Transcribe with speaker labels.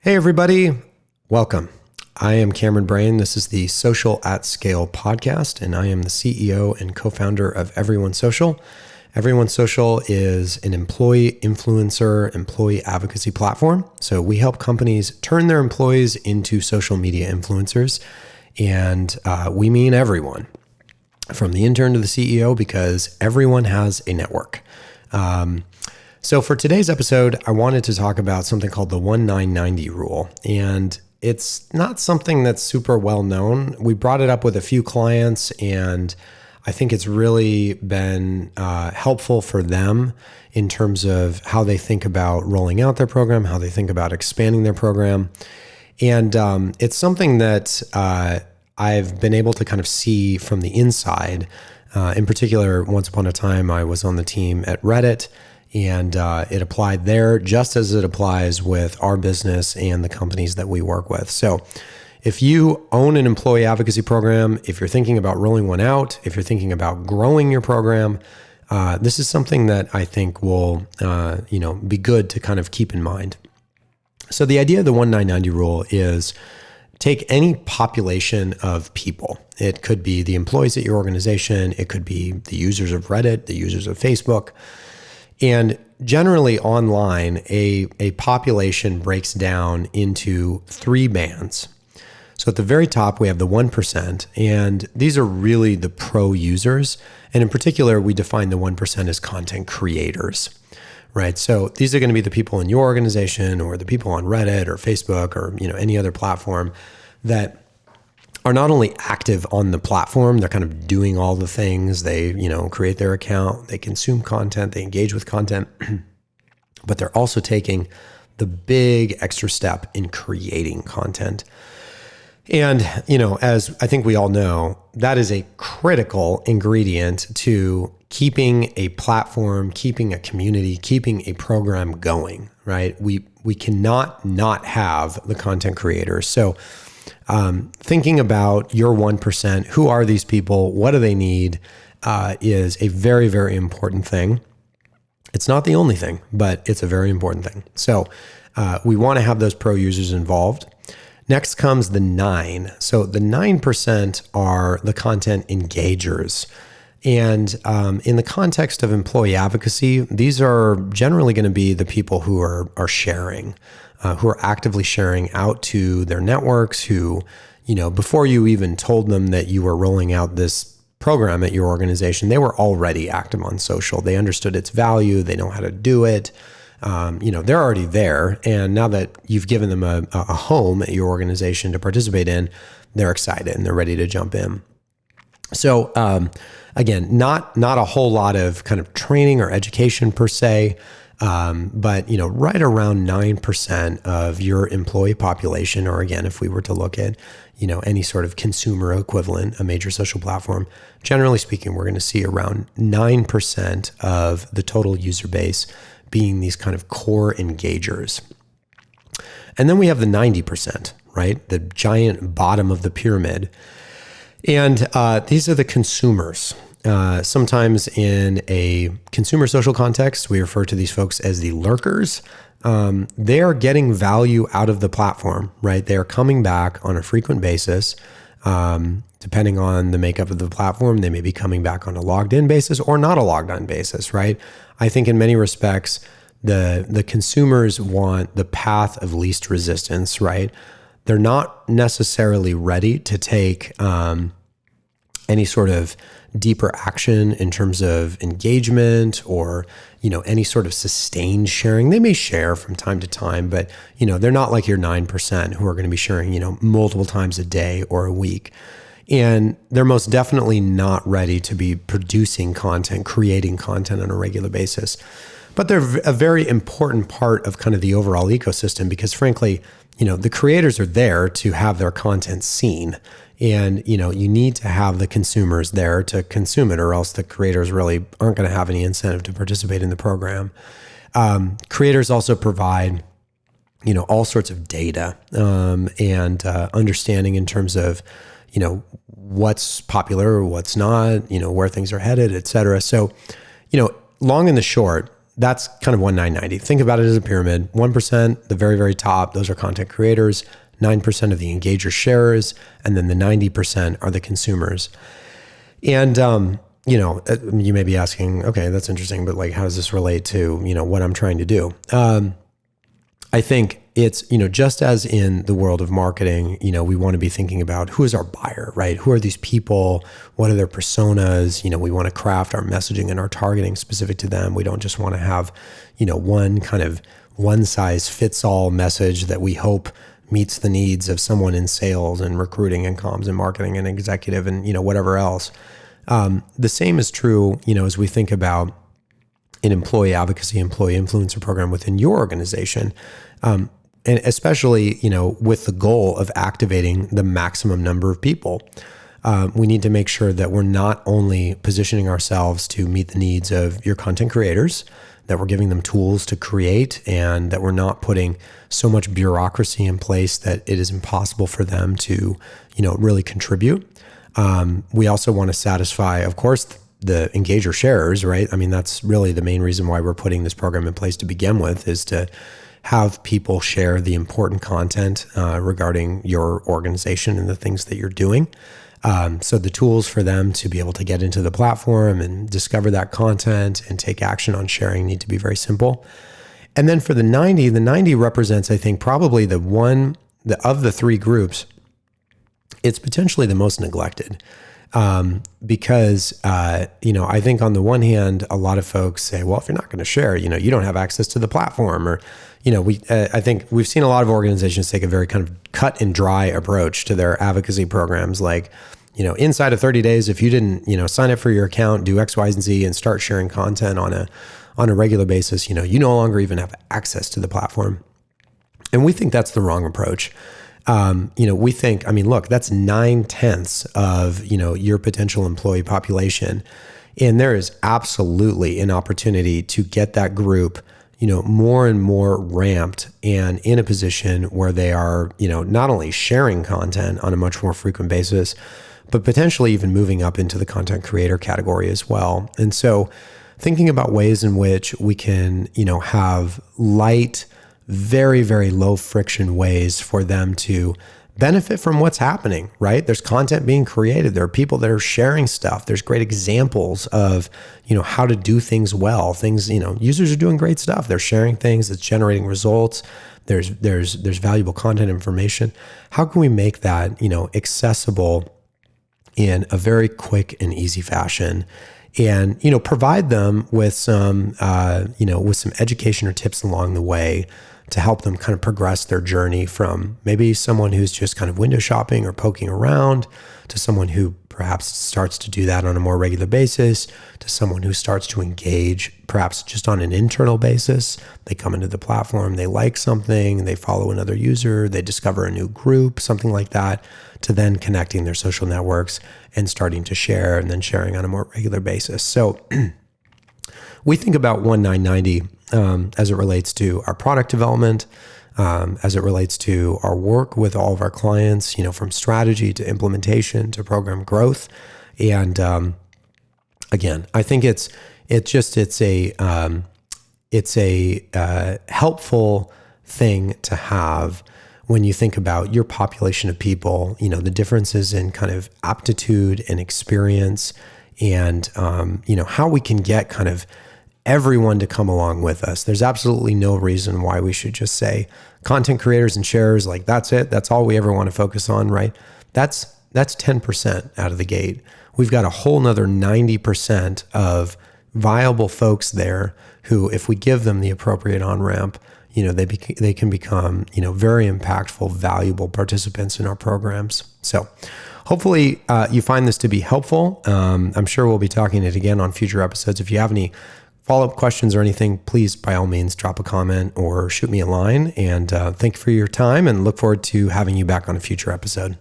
Speaker 1: Hey, everybody. Welcome. I am Cameron Brain. This is the Social at Scale podcast, and I am the CEO and co-founder of Everyone Social. Everyone Social is an employee influencer, employee advocacy platform. So we help companies turn their employees into social media influencers. And we mean everyone, from the intern to the CEO, because everyone has a network. So for today's episode, I wanted to talk about something called the 1-9-90 rule. And it's not something that's super well known. We brought it up with a few clients, and I think it's really been helpful for them in terms of how they think about rolling out their program, how they think about expanding their program. And it's something that I've been able to kind of see from the inside. In particular, once upon a time, I was on the team at Reddit. And it applied there just as it applies with our business and the companies that we work with. So if you own an employee advocacy program, if you're thinking about rolling one out, if you're thinking about growing your program, this is something that I think will be good to kind of keep in mind. So the idea of the 1-9-90 rule is take any population of people. It could be the employees at your organization. It could be the users of Reddit, the users of Facebook. And generally online, a population breaks down into three bands. So at the very top, we have the 1%, and these are really the pro users. And in particular, we define the 1% as content creators, right? So these are going to be the people in your organization or the people on Reddit or Facebook or any other platform that are not only active on the platform, they're kind of doing all the things. They, create their account, they consume content, they engage with content, but they're also taking the big extra step in creating content. And, as I think we all know, that is a critical ingredient to keeping a platform, keeping a community, keeping a program going, right? We cannot not have the content creators. So thinking about your 1%, who are these people? What do they need? Is a very, very important thing. It's not the only thing, but it's a very important thing. So we want to have those pro users involved. Next comes the 9. So the 9% are the content engagers. And in the context of employee advocacy, these are generally going to be the people who are sharing. Who are actively sharing out to their networks, who, before you even told them that you were rolling out this program at your organization, they were already active on social. They understood its value. They know how to do it. They're already there. And now that you've given them a home at your organization to participate in, they're excited and they're ready to jump in. So again, not a whole lot of kind of training or education per se. But right around 9% of your employee population, or again, if we were to look at, any sort of consumer equivalent, a major social platform, generally speaking, we're going to see around 9% of the total user base being these kind of core engagers. And then we have the 90%, right? The giant bottom of the pyramid. And these are the consumers. Sometimes in a consumer social context, we refer to these folks as the lurkers. They are getting value out of the platform, right? They are coming back on a frequent basis. Depending on the makeup of the platform, they may be coming back on a logged in basis or not a logged in basis, right? I think in many respects, the consumers want the path of least resistance, right? They're not necessarily ready to take any sort of deeper action in terms of engagement or, any sort of sustained sharing. They may share from time to time, but, they're not like your 9% who are going to be sharing, multiple times a day or a week. And they're most definitely not ready to be producing content, creating content on a regular basis. But they're a very important part of kind of the overall ecosystem because frankly, the creators are there to have their content seen. And, you need to have the consumers there to consume it, or else the creators really aren't going to have any incentive to participate in the program. Creators also provide, all sorts of data and understanding in terms of, what's popular or what's not, where things are headed, et cetera. So, long and the short, that's kind of 1,990. Think about it as a pyramid. 1%, the very, very top, those are content creators. 9% of the engager sharers, and then the 90% are the consumers. And, you may be asking, okay, that's interesting, but like, how does this relate to, what I'm trying to do? I think it's, just as in the world of marketing, we want to be thinking about who is our buyer, right? Who are these people? What are their personas? We want to craft our messaging and our targeting specific to them. We don't just want to have, one kind of one size fits all message that we hope meets the needs of someone in sales and recruiting and comms and marketing and executive and, whatever else. The same is true, as we think about an employee advocacy, employee influencer program within your organization. And especially, with the goal of activating the maximum number of people. We need to make sure that we're not only positioning ourselves to meet the needs of your content creators, that we're giving them tools to create, and that we're not putting so much bureaucracy in place that it is impossible for them to, really contribute. We also want to satisfy, of course, the engager sharers, right? I mean, that's really the main reason why we're putting this program in place to begin with, is to have people share the important content regarding your organization and the things that you're doing. So the tools for them to be able to get into the platform and discover that content and take action on sharing need to be very simple. And then for the 90 represents, I think, probably of the three groups, it's potentially the most neglected. Because, I think on the one hand, a lot of folks say, well, if you're not going to share, you don't have access to the platform, or, I think we've seen a lot of organizations take a very kind of cut and dry approach to their advocacy programs. Like, inside of 30 days, if you didn't, sign up for your account, do X, Y, and Z, and start sharing content on a regular basis, you no longer even have access to the platform. And we think that's the wrong approach. We think, look, that's 9/10 of, your potential employee population. And there is absolutely an opportunity to get that group, more and more ramped and in a position where they are, not only sharing content on a much more frequent basis, but potentially even moving up into the content creator category as well. And so thinking about ways in which we can, have light, very, very low friction ways for them to benefit from what's happening, right? There's content being created. There are people that are sharing stuff. There's great examples of, how to do things well. Things, users are doing great stuff. They're sharing things that's generating results. There's valuable content information. How can we make that, accessible in a very quick and easy fashion? And, provide them with some, with some education or tips along the way to help them kind of progress their journey from maybe someone who's just kind of window shopping or poking around to someone who perhaps starts to do that on a more regular basis, to someone who starts to engage perhaps just on an internal basis. They come into the platform, they like something, they follow another user, they discover a new group, something like that, to then connecting their social networks and starting to share, and then sharing on a more regular basis. So we think about 1,990 as it relates to our product development, as it relates to our work with all of our clients, from strategy to implementation to program growth. And again, I think it's a helpful thing to have when you think about your population of people, the differences in kind of aptitude and experience, and how we can get kind of everyone to come along with us. There's absolutely no reason why we should just say content creators and sharers, like that's it. That's all we ever want to focus on, right? That's 10% out of the gate. We've got a whole nother 90% of viable folks there who, if we give them the appropriate on-ramp, they can become, very impactful, valuable participants in our programs. So hopefully you find this to be helpful. I'm sure we'll be talking it again on future episodes. If you have any follow-up questions or anything, please, by all means, drop a comment or shoot me a line. And thank you for your time, and look forward to having you back on a future episode.